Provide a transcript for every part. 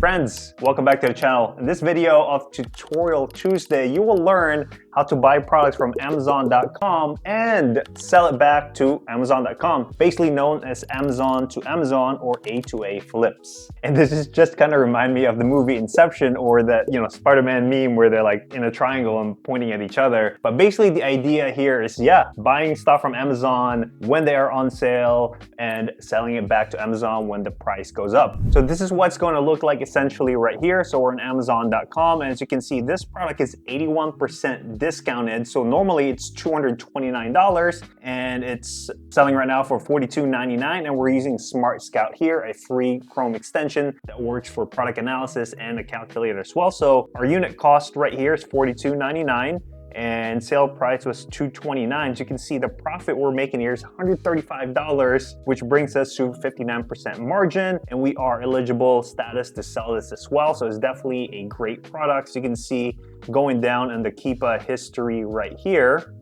Friends, welcome back to the channel. In this video of Tutorial Tuesday, you will learn how to buy products from Amazon.com and sell it back to Amazon.com, basically known as Amazon to Amazon or A2A flips. And this is just kind of remind me of the movie Inception, or that, Spider-Man meme where they're like in a triangle and pointing at each other. But basically the idea here is, buying stuff from Amazon when they are on sale and selling it back to Amazon when the price goes up. So this is what's going to look like essentially right here. So we're on Amazon.com, and as you can see, this product is 81% discounted. So normally it's $229 and it's selling right now for $42.99, and we're using Smart Scout here, a free Chrome extension that works for product analysis and a calculator as well. So our unit cost right here is $42.99. and sale price was $229. As you can see, the profit we're making here is $135, which brings us to 59% margin, and we are eligible status to sell this as well. So it's definitely a great product. So you can see going down in the Keepa history right here,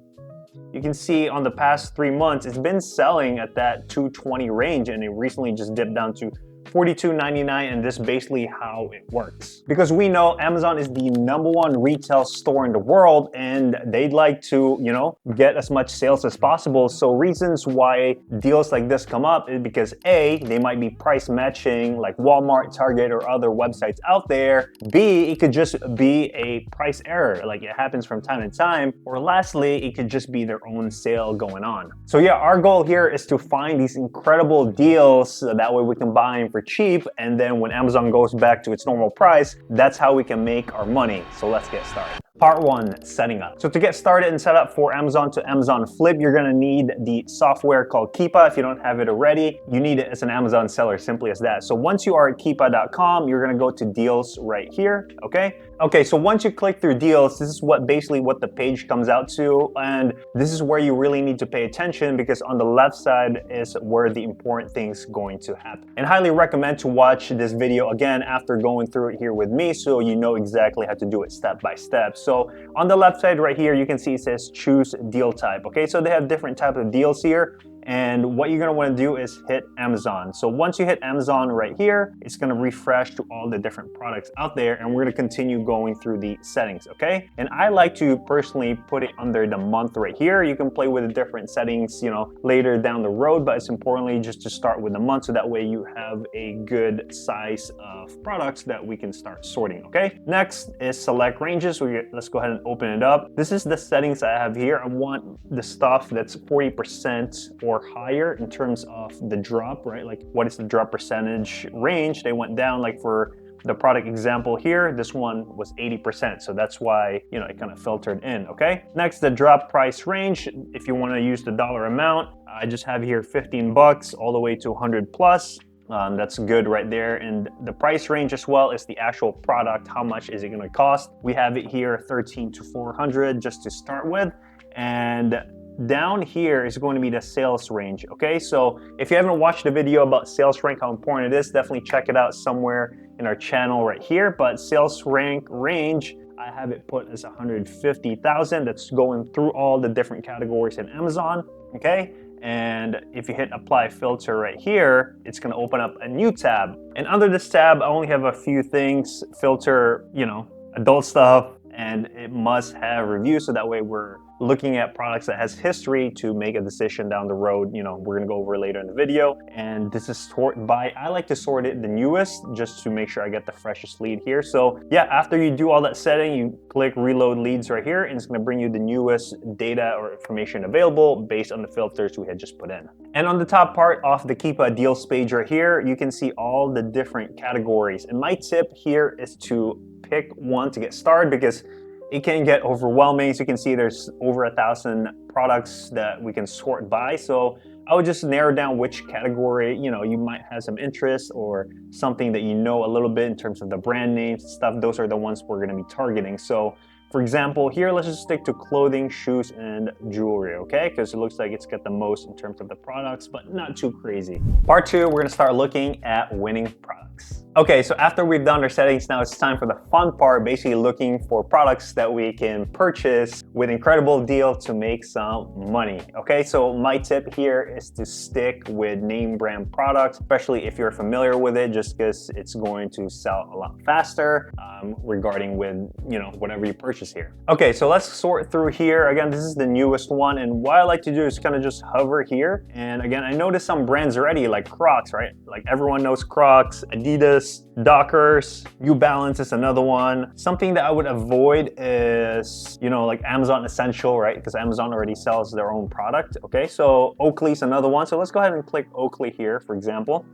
you can see on the past 3 months, it's been selling at that $220 range, and it recently just dipped down to $42.99, and this is basically how it works. Because we know Amazon is the #1 retail store in the world, and they'd like to, get as much sales as possible. So reasons why deals like this come up is because A, they might be price matching like Walmart, Target, or other websites out there. B, it could just be a price error, like it happens from time to time. Or lastly, it could just be their own sale going on. So yeah, our goal here is to find these incredible deals so that way we can buy them for cheap, and then when Amazon goes back to its normal price, that's how we can make our money. So let's get started. Part 1, setting up. So to get started and set up for Amazon to Amazon flip, you're gonna need the software called Keepa. If you don't have it already, you need it as an Amazon seller, simply as that. So once you are at Keepa.com, you're gonna go to deals right here, okay? Okay, so once you click through deals, this is what the page comes out to, and this is where you really need to pay attention, because on the left side is where the important things going to happen. And highly recommend to watch this video again after going through it here with me, so you know exactly how to do it step by step. So on the left side right here, you can see it says choose deal type. Okay, so they have different types of deals here. And what you're gonna wanna do is hit Amazon. So once you hit Amazon right here, it's gonna refresh to all the different products out there, and we're gonna continue going through the settings, okay? And I like to personally put it under the month right here. You can play with the different settings, later down the road, but it's importantly just to start with the month, so that way you have a good size of products that we can start sorting, okay? Next is select ranges. So let's go ahead and open it up. This is the settings I have here. I want the stuff that's 40% or higher in terms of the drop, right? Like what is the drop percentage range? They went down, like for the product example here, this one was 80%. So that's why, it kind of filtered in, okay? Next, the drop price range. If you want to use the dollar amount, I just have here 15 bucks all the way to 100 plus. That's good right there. And the price range as well is the actual product. How much is it going to cost? We have it here 13 to 400 just to start with. And down here is going to be the sales range, okay? So if you haven't watched the video about sales rank, how important it is, definitely check it out somewhere in our channel right here. But sales rank range, I have it put as 150,000. That's going through all the different categories in Amazon, okay? And if you hit apply filter right here, it's gonna open up a new tab. And under this tab, I only have a few things. Filter, adult stuff, and it must have reviews, so that way we're looking at products that has history to make a decision down the road. We're gonna go over it later in the video. And this is sort by, I like to sort it the newest, just to make sure I get the freshest lead here. So yeah, after you do all that setting, you click reload leads right here, and it's gonna bring you the newest data or information available based on the filters we had just put in. And on the top part of the Keepa deals page right here, you can see all the different categories. And my tip here is to pick one to get started, because it can get overwhelming. So you can see there's over 1,000 products that we can sort by. So I would just narrow down which category, you might have some interest, or something that a little bit in terms of the brand names and stuff. Those are the ones we're gonna be targeting. So For example, here, let's just stick to clothing, shoes, and jewelry, okay? Because it looks like it's got the most in terms of the products, but not too crazy. Part 2, we're gonna start looking at winning products. Okay, so after we've done our settings, now it's time for the fun part, basically looking for products that we can purchase with incredible deal to make some money. Okay, so my tip here is to stick with name brand products, especially if you're familiar with it, just because it's going to sell a lot faster regarding with, you know, whatever you purchase here. Okay, so let's sort through here. Again, this is the newest one, and what I like to do is kind of just hover here. And again, I noticed some brands already, like Crocs, right? Like everyone knows Crocs, Adidas, Dockers, New Balance is another one. Something that I would avoid is, you know, like Amazon Essential, right? Because Amazon already sells their own product. Okay, so Oakley's another one. So let's go ahead and click Oakley here, for example.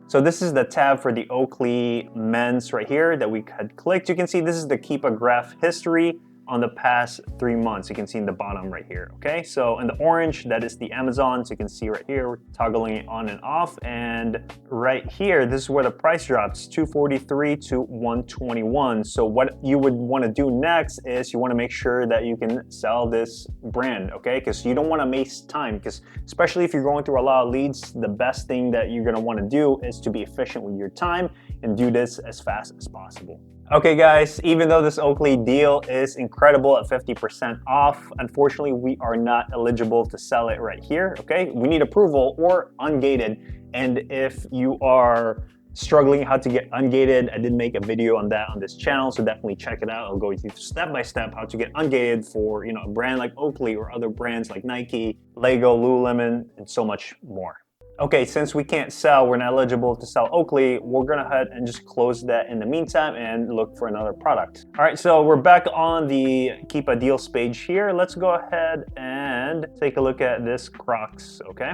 So this is the tab for the Oakley men's right here that we had clicked. You can see this is the Keep a Graph history on the past 3 months. You can see in the bottom right here, okay? So in the orange, that is the Amazon. So you can see right here, we're toggling it on and off. And right here, this is where the price drops, $243 to $121. So what you would wanna do next is you wanna make sure that you can sell this brand, okay? Because you don't wanna waste time, because especially if you're going through a lot of leads, the best thing that you're gonna wanna do is to be efficient with your time and do this as fast as possible. Okay guys, even though this Oakley deal is incredible at 50% off, unfortunately we are not eligible to sell it right here, okay? We need approval or ungated, and if you are struggling how to get ungated, I did make a video on that on this channel, so definitely check it out. I'll go through step by step how to get ungated for, you know, a brand like Oakley or other brands like Nike, Lego, Lululemon, and so much more. Okay, since we can't sell, we're not eligible to sell Oakley, we're gonna head and just close that in the meantime and look for another product. All right, so we're back on the Keep a Deals page here. Let's go ahead and take a look at this Crocs, okay?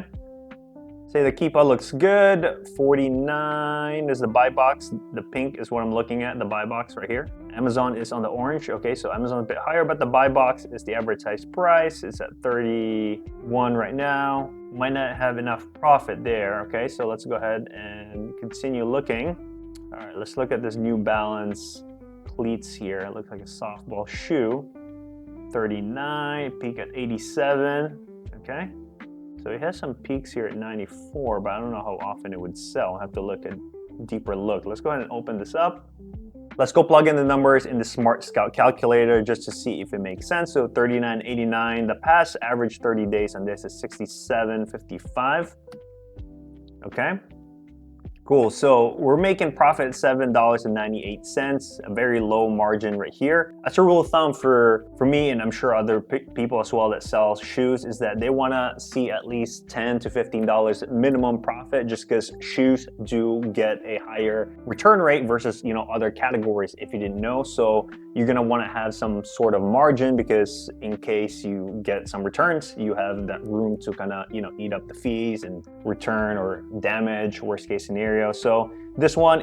Say the Keepa looks good, 49 is the buy box. The pink is what I'm looking at, the buy box right here. Amazon is on the orange, okay, so Amazon a bit higher, but the buy box is the advertised price. It's at 31 right now. Might not have enough profit there, okay, so let's go ahead and continue looking. All right, let's look at this New Balance cleats here. It looks like a softball shoe. 39, peak at 87, okay. So it has some peaks here at 94, but I don't know how often it would sell. I'll have to look at deeper look. Let's go ahead and open this up. Let's go plug in the numbers in the Smart Scout calculator just to see if it makes sense. So 39.89, the past average 30 days on this is 67.55. Okay. Cool, so we're making profit at $7.98, a very low margin right here. That's a rule of thumb for me, and I'm sure other people as well that sell shoes, is that they wanna see at least $10 to $15 minimum profit, just because shoes do get a higher return rate versus, you know, other categories if you didn't know. So you're gonna wanna have some sort of margin, because in case you get some returns, you have that room to kind of, you know, eat up the fees and return or damage, worst case scenario. So this one,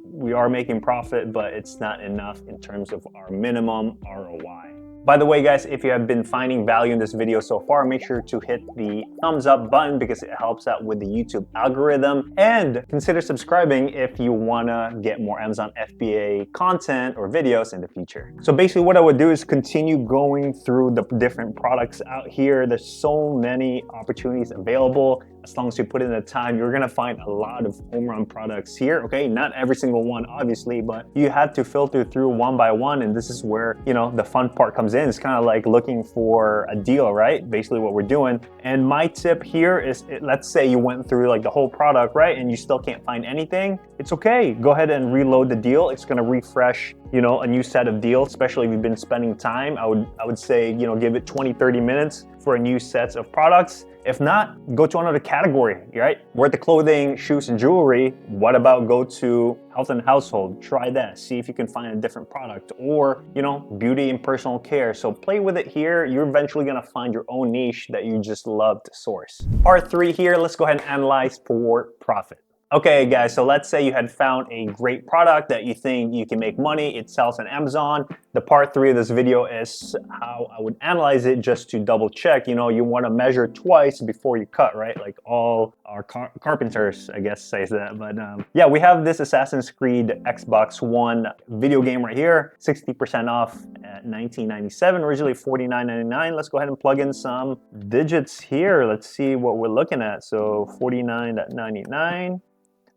we are making profit, but it's not enough in terms of our minimum ROI. By the way, guys, if you have been finding value in this video so far, make sure to hit the thumbs up button because it helps out with the YouTube algorithm, and consider subscribing if you wanna get more Amazon FBA content or videos in the future. So basically what I would do is continue going through the different products out here. There's so many opportunities available. As long as you put in the time, you're gonna find a lot of home run products here, okay? Not every single one, obviously, but you have to filter through one by one, and this is where, you know, the fun part comes in. It's kind of like looking for a deal, right? Basically what we're doing. And my tip here is, let's say you went through like the whole product, right? And you still can't find anything. It's okay. Go ahead and reload the deal. It's gonna refresh, you know, a new set of deals, especially if you've been spending time. I would say, you know, give it 20, 30 minutes for a new set of products. If not, go to another category, right? We're at the clothing, shoes, and jewelry. What about go to health and household? Try that, see if you can find a different product, or, you know, beauty and personal care. So play with it here. You're eventually gonna find your own niche that you just love to source. Part 3 here, let's go ahead and analyze for profit. Okay guys, so let's say you had found a great product that you think you can make money, it sells on Amazon. The part 3 of this video is how I would analyze it, just to double check. You know, you wanna measure twice before you cut, right? Like all our carpenters, I guess, says that. But yeah, we have this Assassin's Creed Xbox One video game right here, 60% off at $19.97, originally $49.99. Let's go ahead and plug in some digits here. Let's see what we're looking at. So $49.99.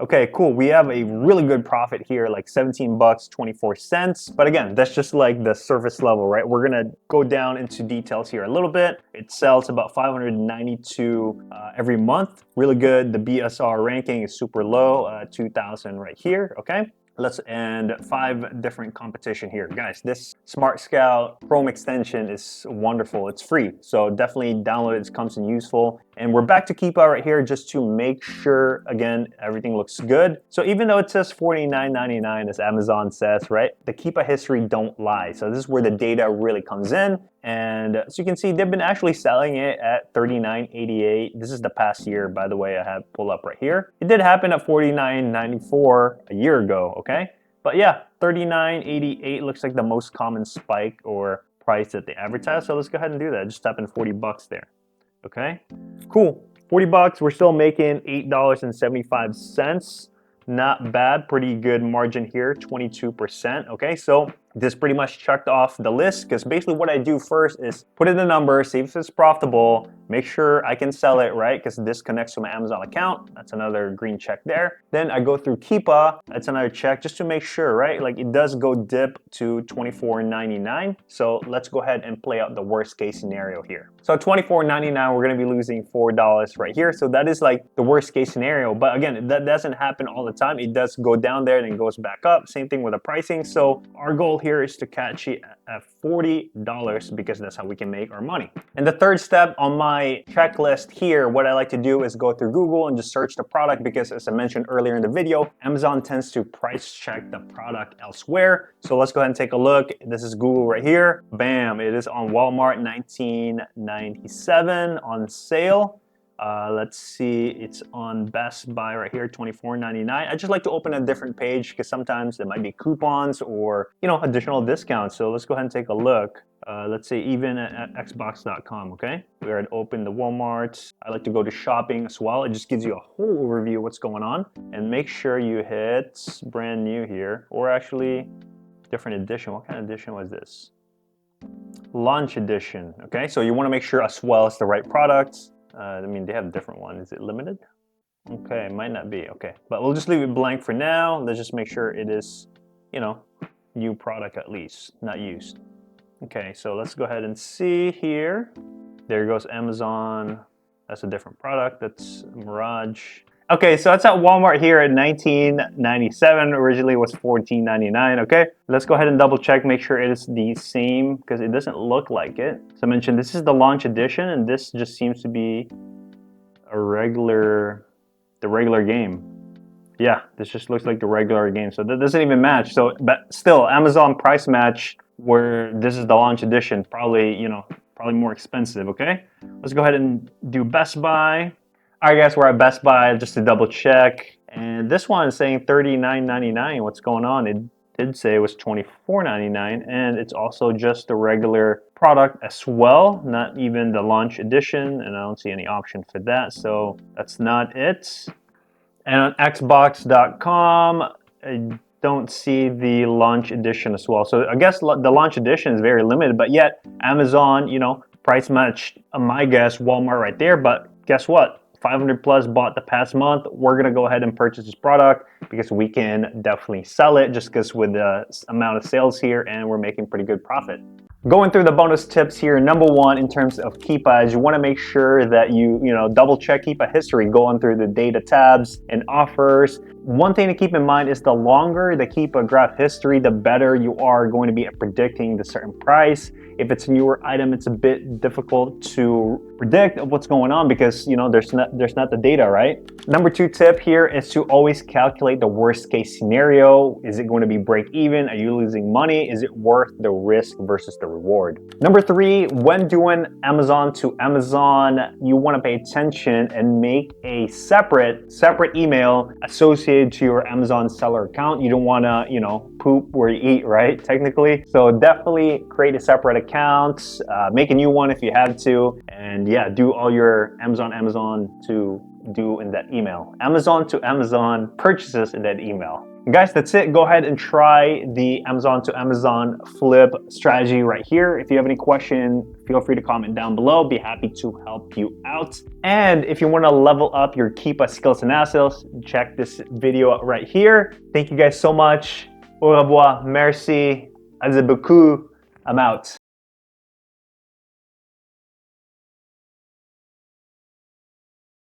Okay, cool. We have a really good profit here, like 17 bucks, 24 cents. But again, that's just like the surface level, right? We're gonna go down into details here a little bit. It sells about 592 every month. Really good. The BSR ranking is super low, 2000 right here, okay? And 5 different competition here. Guys, this Smart Scout Chrome extension is wonderful. It's free, so definitely download it. It comes in useful. And we're back to Keepa right here just to make sure, again, everything looks good. So even though it says $49.99 as Amazon says, right, the Keepa history don't lie. So this is where the data really comes in. And as you can see, they've been actually selling it at $39.88. This is the past year, by the way, I have pulled up right here. It did happen at $49.94 a year ago, okay? But yeah, $39.88 looks like the most common spike or price that they advertise. So let's go ahead and do that. Just type in 40 bucks there. Okay, cool. 40 bucks. We're still making $8.75. Not bad. Pretty good margin here, 22%. Okay, so this pretty much checked off the list because basically what I do first is put in the number, see if it's profitable, make sure I can sell it, right? Because this connects to my Amazon account. That's another green check there. Then I go through Keepa. That's another check just to make sure, right? Like it does go dip to $24.99. So let's go ahead and play out the worst case scenario here. So $24.99, we're going to be losing $4 right here. So that is like the worst case scenario. But again, that doesn't happen all the time. It does go down there and then goes back up. Same thing with the pricing. So our goal here is to catch it at $40 because that's how we can make our money. And the third step on my checklist here, what I like to do is go through Google and just search the product because as I mentioned earlier in the video, Amazon tends to price check the product elsewhere. So let's go ahead and take a look. This is Google right here. Bam, it is on Walmart, $19.97 on sale. Let's see, it's on Best Buy right here, $24.99. I just like to open a different page because sometimes there might be coupons or, you know, additional discounts. So let's go ahead and take a look. Let's say even at xbox.com, okay? We're at open the Walmart. I like to go to shopping as well. It just gives you a whole overview of what's going on. And make sure you hit brand new here, or actually different edition. What kind of edition was this? Launch edition, okay? So you want to make sure as well it's the right products. I mean, they have a different one. Is it limited? Okay, it might not be. Okay, but we'll just leave it blank for now. Let's just make sure it is, you know, new product at least, not used. Okay, so let's go ahead and see here. There goes Amazon. That's a different product. That's Mirage. Okay, so that's at Walmart here at $19.97. Originally it was $14.99. Okay, let's go ahead and double check, make sure it is the same because it doesn't look like it. So I mentioned this is the launch edition, and this just seems to be the regular game. Yeah, this just looks like the regular game. So that doesn't even match. So, but still, Amazon price match where this is the launch edition, probably, you know, probably more expensive. Okay, let's go ahead and do Best Buy. All right, guys, we're at Best Buy just to double check. And this one is saying $39.99. What's going on? It did say it was $24.99, and it's also just the regular product as well, not even the launch edition, and I don't see any option for that, so that's not it. And on xbox.com, I don't see the launch edition as well. So I guess the launch edition is very limited, but yet Amazon, you know, price matched, my guess, Walmart right there, but guess what? 500 plus bought the past month. We're gonna go ahead and purchase this product because we can definitely sell it just because with the amount of sales here, and we're making pretty good profit. Going through the bonus tips here, number one in terms of Keepa is you want to make sure that you double check Keepa history, go on through the data tabs and offers. One thing to keep in mind is the longer the Keepa graph history, the better you are going to be at predicting the certain price. If it's a newer item, it's a bit difficult to predict what's going on because there's not the data, right? Number two tip here is to always calculate the worst case scenario. Is it going to be break even? Are you losing money? Is it worth the risk versus the reward? Number three, when doing Amazon to Amazon, you want to pay attention and make a separate email associated to your Amazon seller account. You don't want to, poop where you eat, right? Technically. So definitely create a separate account, make a new one if you have to, and yeah, do all your Amazon to do in that email. Amazon to Amazon purchases in that email. Guys, that's it. Go ahead and try the Amazon to Amazon flip strategy right here. If you have any question, feel free to comment down below. Be happy to help you out. And if you want to level up your Keepa skills and assets, check this video out right here. Thank you guys so much. Au revoir. Merci. Beaucoup. I'm out.